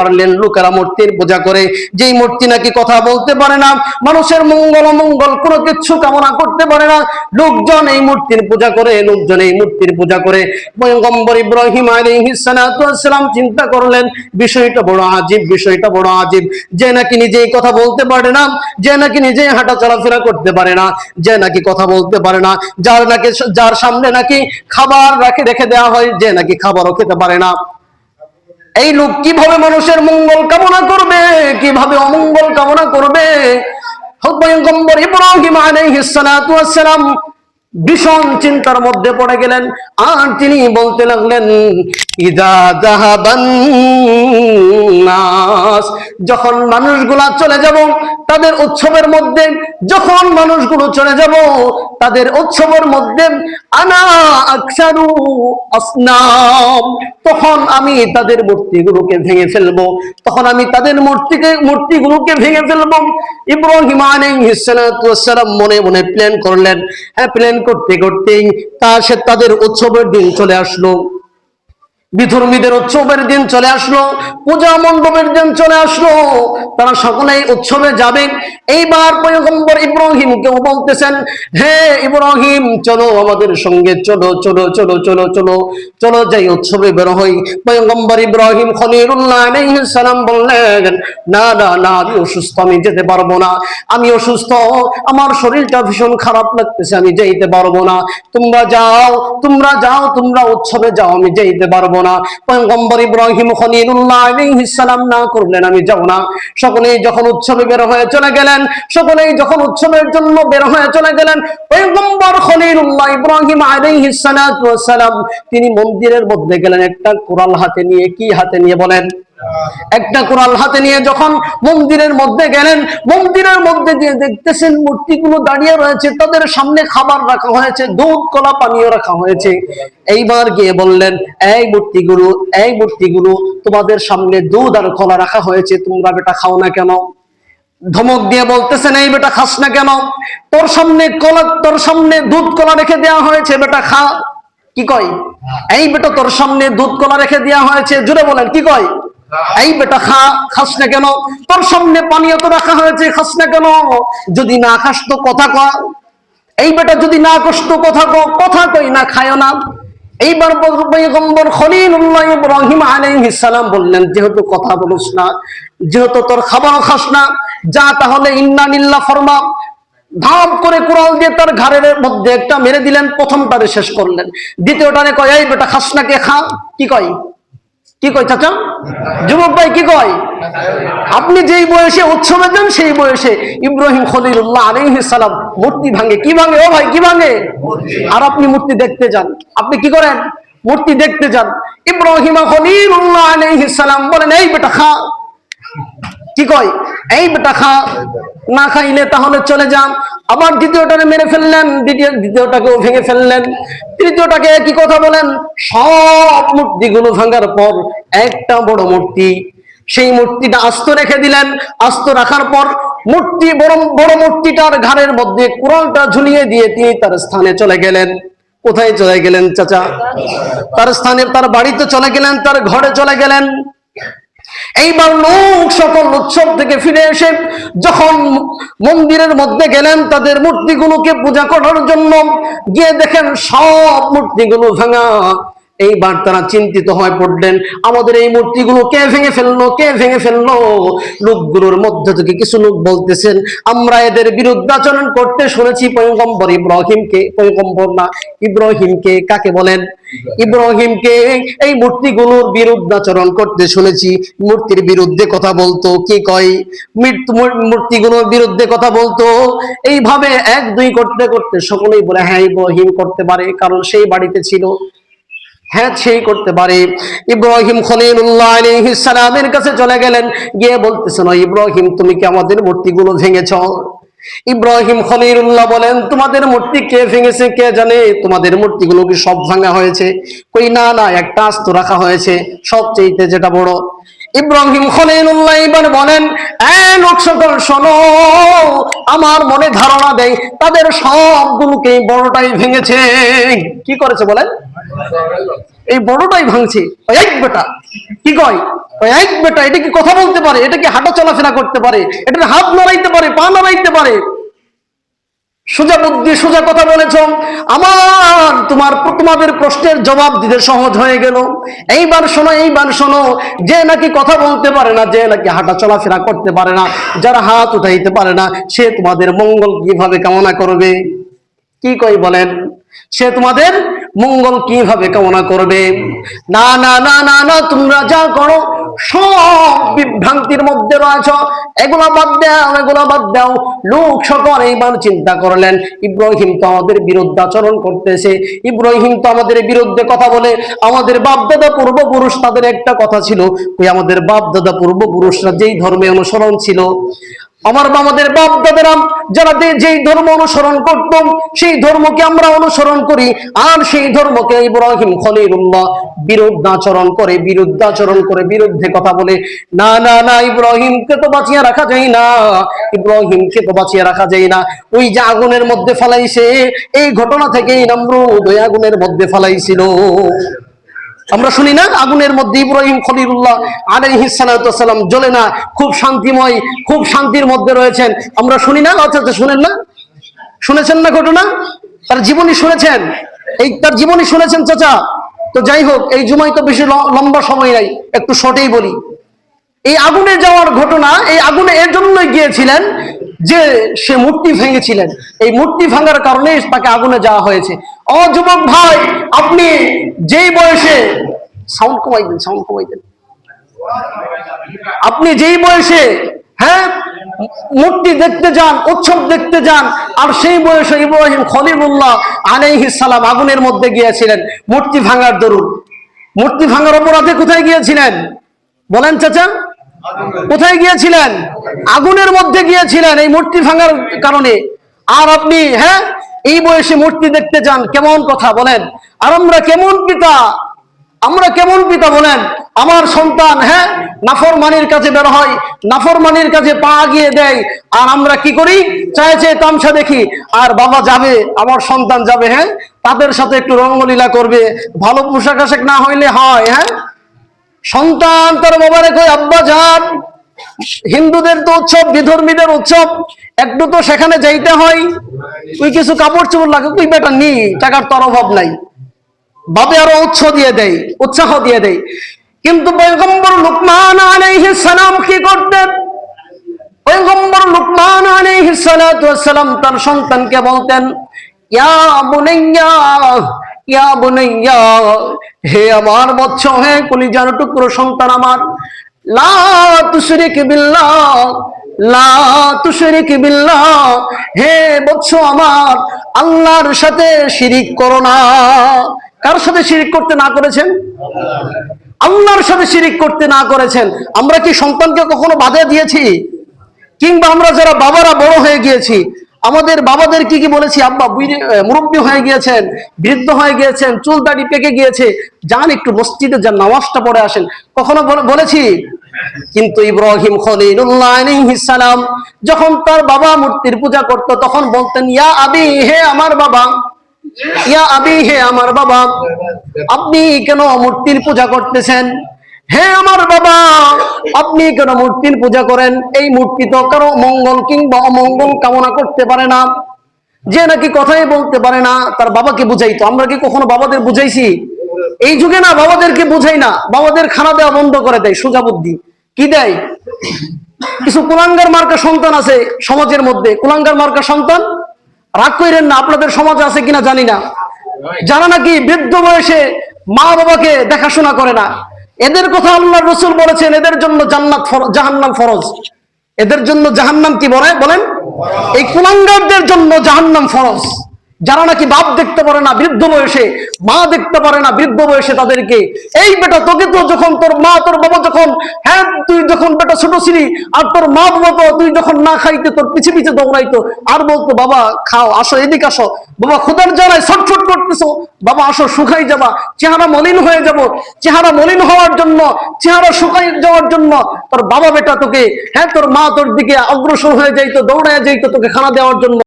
পারলেন লোকেরা মূর্তির পূজা করে, যেই মূর্তি নাকি কথা বলতে পারে না, মানুষের মঙ্গল অমঙ্গল কোনো কিছু কামনা করতে পারে না, লোকজন এই মূর্তির পূজা করে, লোকজন এই মূর্তির পূজা করে। পয়গম্বর ইব্রাহিম আলাইহিস সালাতু ওয়াস সালাম চিন্তা করলেন বিষয়টা বড় আজীব, বিষয়টা বড় আজীব, যে নাকি নিজেই কথা বলতে পারে না, যে নাকি নিজেই হাঁটা চলাফেরা করতে পারে না, যে নাকি কথা বলতে পারে না, যার সামনে নাকি খাবার রেখে দেওয়া হয়, যে নাকি খাবারও খেতে পারে না, এই লোক কিভাবে মানুষের মঙ্গল কামনা করবে, কিভাবে অমঙ্গল কামনা করবে? পয়গম্বর ইব্রাহিম আলাইহিস সালাতু ওয়াস সালাম ভীষণ চিন্তার মধ্যে পড়ে গেলেন, আর তিনি বলতে লাগলেন, ইযা যাহাবান নাস, যখন মানুষগুলা চলে যাব তাদের উৎসবের মধ্যে, যখন মানুষগুলো চলে যাব তাদের উৎসবের মধ্যে, আনা আকসারু আসনাম, তখন আমি তাদের মূর্তিগুলোকে ভেঙে ফেলবো, তখন আমি তাদের মূর্তিগুলোকে ভেঙে ফেলবো। ইব্রাহিম আলাইহিস সালাতু ওয়াস সালাম মনে মনে প্ল্যান করলেন। হ্যাঁ, প্ল্যান করতে করতেই তাদের উৎসবের দিন চলে আসলো, বিধর্মীদের উৎসবের দিন চলে আসলো, পূজা মণ্ডপের দিন চলে আসলো, তারা সকলেই উৎসবে যাবে। এইবার পয়গম্বর ইব্রাহিমকেও বলতেছেন, হে ইব্রাহিম, চলো আমাদের সঙ্গে, চলো চলো চলো চলো চলো চলো যাই উৎসবে বের হই। পয়গম্বর ইব্রাহিম খলিলুল্লাহ আলাইহিস সালাম বললেন, না না না, আমি অসুস্থ, আমি যেতে পারবো না, আমি অসুস্থ, আমার শরীরটা ভীষণ খারাপ লাগতেছে, আমি যেতে পারবো না, তোমরা যাও, তোমরা যাও, তোমরা উৎসবে যাও, আমি যেতে পারবো না। পয়গম্বর ইব্রাহিম খলিলুল্লাহ আলাইহিস সালাম না করলেন, আমি যাব না। সকলেই যখন উৎসবে বের হয়ে চলে গেলেন, সকলেই যখন উৎসবের জন্য বের হয়ে চলে গেলেন, পয়গম্বর খলিলুল্লাহ ইব্রাহিম আলাইহিস সালাতু ওয়াস সালাম তিনি মন্দিরের মধ্যে গেলেন একটা কুড়াল হাতে নিয়ে। কি হাতে নিয়ে বলেন? একটা কুড়াল হাতে নিয়ে যখন মন্দিরের মধ্যে গেলেন, মন্দিরের মধ্যে দিয়ে দেখতেছেন মূর্তিগুলো দাঁড়িয়ে রয়েছে, তাদের সামনে খাবার রাখা হয়েছে, দুধ কলা পানীয় রাখা হয়েছে। এইবার গিয়ে বললেন, এই মূর্তিগুলো তোমাদের সামনে দুধ আর কলা রাখা হয়েছে, তোমরা বেটা খাও না কেন? ধমক দিয়ে বলতেছেন, এই বেটা খাস না কেন? তোর সামনে দুধ কলা রেখে দেওয়া হয়েছে, বেটা খা। কি কয়? এই বেটা তোর সামনে দুধ কলা রেখে দেওয়া হয়েছে, জোরে বলেন, কি কয়? এই বেটা খাস না কেন? তোর সামনে পানীয় তো রাখা হয়েছে, খাস না কেন? যদি না খাস তো কথা কয়। এই বেটা যদি না কষ্ট কথা কই না, খায় না। এইবার পয়গম্বর খলিলুল্লাহ ইব্রাহিম আলাইহিস সালাম বললেন, যেহেতু কথা বলছ না, যেহেতু তোর খাবারও খাস না, যা তাহলে ইন্না লিল্লাহ ফরমা। ধাপ করে কুড়াল দিয়ে তার ঘাড়ের মধ্যে একটা মেরে দিলেন, প্রথমটারে শেষ করলেন। দ্বিতীয়টারে কয়, এই বেটা খাস না, কে খা। কি কয়? কি কয় চাচা? যুবক ভাই কি কয়? আপনি যেই বয়সে উৎসবে যান সেই বয়সে ইব্রাহিম খলিলুল্লাহ আলাইহিস সালাম মূর্তি ভাঙে। কি ভাঙে? ও ভাই, কি ভাঙে? আর আপনি মূর্তি দেখতে যান। আপনি কি করেন? মূর্তি দেখতে যান। ইব্রাহিম খলিলুল্লাহ আলাইহিস সালাম বলেন, এই বেটা খা। কি কয়? এই বেটা খা, না খাইলে তাহলে চলে যান। আবার দ্বিতীয়টাকে মেরে ফেললেন, দ্বিতীয়টাকেও ভেঙে ফেললেন, তৃতীয়টাকে একই কথা বলেন। সব মূর্তিগুলো ভাঙার পর একটা বড় মূর্তি, সেই মূর্তিটা আস্ত রেখে দিলেন। আস্ত রাখার পর বড় মূর্তিটার ঘাড়ের মধ্যে কুড়ালটা ঝুলিয়ে দিয়ে তিনি তার স্থানে চলে গেলেন। কোথায় চলে গেলেন চাচা? তার স্থানে, তার বাড়িতে চলে গেলেন, তার ঘরে চলে গেলেন। এইবার লোক সকল উৎসব থেকে ফিরে এসে যখন মন্দিরের মধ্যে গেলেন তাদের মূর্তিগুলোকে পূজা করার জন্য, গিয়ে দেখেন সব মূর্তিগুলো ভাঙা। এইবার তারা চিন্তিত হয়ে পড়লেন, আমাদের এই মূর্তিগুলো কে ভেঙে ফেললো, কে ভেঙে ফেললো? লোকগুলোর মধ্যে থেকে কিছু লোক বলতেছেন, আমরা এদের বিরুদ্ধাচরণ করতে শুনেছি পয়গম্বর ইব্রাহিমকে। পয়গম্বর না, ইব্রাহিমকে। কাকে বলেন? ইব্রাহিমকে। এই মূর্তিগুলোর বিরুদ্ধাচরণ করতে শুনেছি, মূর্তির বিরুদ্ধে কথা বলতো। কি কয়? মূর্তিগুলোর বিরুদ্ধে কথা বলতো। এইভাবে এক দুই করতে করতে সকলেই বলে, হ্যাঁ ইব্রাহিম করতে পারে, কারণ সেই বাড়িতে ছিল। হ্যাঁ, সেই করতে পারে। ইব্রাহিম খলিলুল্লাহ আলাইহিস সালামের কাছে চলে গেলেন, গিয়ে বলতেছেন, ইব্রাহিম, তুমি কি আমাদের মূর্তিগুলো ভেঙেছ? ইব্রাহিম খলিলুল্লাহ বলেন, তোমাদের মূর্তি কে ভেঙেছে কে জানে, তোমাদের মূর্তিগুলো কি সব ভাঙা হয়েছে? কই না না, একটা আস্ত রাখা হয়েছে, সবচেয়ে যেটা বড়। ইব্রাহিম খলিলুল্লাহ এবার বলেন, লোক সকল শোনো, আমার মনে ধারণা দেয় তাদের সবগুলোকে বড়টাই ভেঙেছে। কি করেছে বলেন? এই বড়টাই ভাঙছে। ওই এক বেটা কি কয়, ওই এক বেটা এটা কি কথা বলতে পারে, এটা কি হাঁটা চলাফেরা করতে পারে, এটা হাত নাড়াইতে পারে, পা নাড়াইতে পারে। সোজা বুদ্ধি সোজা কথা বলেছ, আমার তোমাদের প্রশ্নের জবাব দিতে সহজ হয়ে গেল। এইবার শোনো, যে নাকি কথা বলতে পারে না, যে নাকি হাঁটা চলাফেরা করতে পারে না, যারা হাত উঠাইতে পারে না, সে তোমাদের মঙ্গল কিভাবে কামনা করবে? কি কই বলেন, সে তোমাদের মঙ্গল কিভাবে কামনা করবে? না না না না না, তোমরা যা করো সব বিভ্রান্তির মধ্যে রয়েছ, এগুলা বাদ দাও। লোক সকল এইবার চিন্তা করলেন, ইব্রাহিম তো আমাদের বিরুদ্ধে আচরণ করতেছে, ইব্রাহিম তো আমাদের বিরুদ্ধে কথা বলে। আমাদের বাপ দাদা পূর্বপুরুষ তাদের একটা কথা ছিল, ওই আমাদের বাপ দাদা পূর্বপুরুষরা যেই ধর্মে অনুসরণ ছিল, আমাদের বাপ দাদারা যারা যেই ধর্ম অনুসরণ করত, সেই ধর্মকে আমরা অনুসরণ করি। আর সেই ধর্মকে ইব্রাহিম খলিলুল্লাহ বিরুদ্ধাচরণ করে বিরুদ্ধে কথা বলে। না না না, ইব্রাহিমকে তো বাঁচিয়ে রাখা যায় না, ইব্রাহিমকে তো বাঁচিয়ে রাখা যায় না। ওই যে আগুনের মধ্যে ফালাইছে, এই ঘটনা থেকেই নমরুদ ওই আগুনের মধ্যে ফালাইছিল। আমরা শুনি না, আগুনের মধ্যে ইব্রাহিম খলিলুল্লাহ আলাইহিস সালাতু ওয়াস সালাম জ্বলে না, খুব শান্তিময়, খুব শান্তির মধ্যে রয়েছেন। আমরা শুনি না, অথচ শুনেন না, শুনেছেন না ঘটনা? তার জীবনী শুনেছেন, তার জীবনী শুনেছেন চাচা? তো যাই হোক, এই জুমায় তো বেশি লম্বা সময় নাই, একটু শর্টেই বলি। এই আগুনে যাওয়ার ঘটনা, এই আগুনে এর জন্যই গিয়েছিলেন যে সে মূর্তি ভেঙেছিলেন, এই মূর্তি ভাঙার কারণে তাকে আগুনে যাওয়া হয়েছে। ও যুবক ভাই, আপনি যেই বয়সে সাউন্ড কমাই দেন, আপনি যেই বয়সে মূর্তি দেখতে যান, উৎসব দেখতে যান, আর সেই বয়সে ইব্রাহিম খলিলুল্লাহ আলাইহিস সালাম আগুনের মধ্যে গিয়েছিলেন মূর্তি ভাঙার দরুন। মূর্তি ভাঙার অপরাধে কোথায় গিয়েছিলেন বলেন চাচা? কোথায় গিয়েছিলেন? আগুনের মধ্যে গিয়েছিলেন এই মূর্তি ভাঙার কারণে। আর আপনি এই বয়সে মূর্তি দেখতে যান, কেমন কথা বলেন? আর আমরা কেমন পিতা বলেন? আমার সন্তান নাফরমানির কাছে বের হয়, নাফরমানির কাছে পা গিয়ে দেয়, আর আমরা কি করি? চায়ে তামসা দেখি। আর বাবা যাবে, আমার সন্তান যাবে, তাদের সাথে একটু রঙ্গলীলা করবে, ভালো পোশাক আশাক না হইলে হয়। সন্তান তার বাবারে কই, আব্বা যান, হিন্দুদের তো উৎসব, বিধর্মীদের উৎসব, একটু তো সেখানে যাইতে হয়, তুই কিছু কাপড় চোপড় লাগে, তুই বেটা নি, টাকার তোর অভাব নাই। বাবে আরো উৎসাহ দিয়ে দেয়। কিন্তু পয়গম্বর লুকমান আলাইহিস সালাম কি করতেন? পয়গম্বর লুকমান আলাইহিস সালাতু ওয়াস সালাম তার সন্তানকে বলতেন, ইয়া বুনাইয়া, হে আমার বৎস, হে কলিজার টুকরো সন্তান আমার, লা তুশরিক বিল্লাহ, হে বৎস আমার, আল্লাহর সাথে শিরিক করো না। কার সাথে শিরিক করতে না করেছেন? আল্লাহর সাথে শিরিক করতে না করেছেন। আমরা কি সন্তানকে কখনো বাধা দিয়েছি? কিংবা আমরা যারা বাবারা বড় হয়ে গিয়েছি, আমাদের বাবাদের কি বলেছি? আব্বা মুরব্বী হয়ে গিয়েছেন, বৃদ্ধ হয়ে গিয়েছেন, চুল দাড়ি পেকে গিয়েছে, যান একটু মসজিদে যান, নামাজটা পড়ে আসেন, কখনো বলেছি? কিন্তু ইব্রাহিম খলিলুল্লাহ আলাইহিস সালাম যখন তার বাবা মূর্তির পূজা করত, তখন বলতেন, ইয়া আবি, হে আমার বাবা, ইয়া আবি, হে আমার বাবা, আপনি কেন মূর্তির পূজা করতেছেন? হে আমার বাবা, আপনি কেন মূর্তির পূজা করেন? এই মূর্তি তো কারো মঙ্গল কিংবা অমঙ্গল কামনা করতে পারে না, যে নাকি কথাই বলতে পারে না, তার বাবাকে বুঝাইতো। আমরা কি কখনো বাবাদের বুঝাইছি? এই যুগে না, বাবাদেরকে বুঝাই না, বাবাদের খানা দেওয়া বন্ধ করে দেয়। সোজা বুদ্ধি কি দেয়? কিছু কুলাঙ্গার মার্কা সন্তান আছে সমাজের মধ্যে, কুলাঙ্গার মার্কা সন্তান, রাগ করেন না, আপনাদের সমাজে আছে কিনা জানি না, যারা নাকি বৃদ্ধ বয়সে মা বাবাকে দেখাশোনা করে না। এদের কথা আল্লাহর রাসূল বলেছেন, এদের জন্য জাহান্নাম ফরজ। এদের জন্য জাহান্নাম কি বলেন? এই কুলাঙ্গারদের জন্য জাহান্নাম ফরজ। যারা নাকি বাপ দেখতে পারে না বৃদ্ধ বয়সে, মা দেখতে পারে না বৃদ্ধ বয়সে, তাদেরকে, এই বেটা, তোকে তো যখন তোর মা তোর বাবা যখন তুই যখন বেটা ছোট ছিলি, আর তোর মা বাবা তো তুই যখন না খাইতে তোর পিছে পিছে দৌড়াইতো, আর বলতো, বাবা খাও, আসো, এদিকে আসো, বাবা ক্ষুধার জ্বালায় ছটফট করতেছো, বাবা আসো, শুকাই যাবা, চেহারা মলিন হয়ে যাব। চেহারা মলিন হওয়ার জন্য, চেহারা শুকাই যাওয়ার জন্য তোর বাবা বেটা তোকে, তোর মা তোর দিকে অগ্রসর হয়ে যাইতো, দৌড়ায় যাইতো তোকে খানা দেওয়ার জন্য।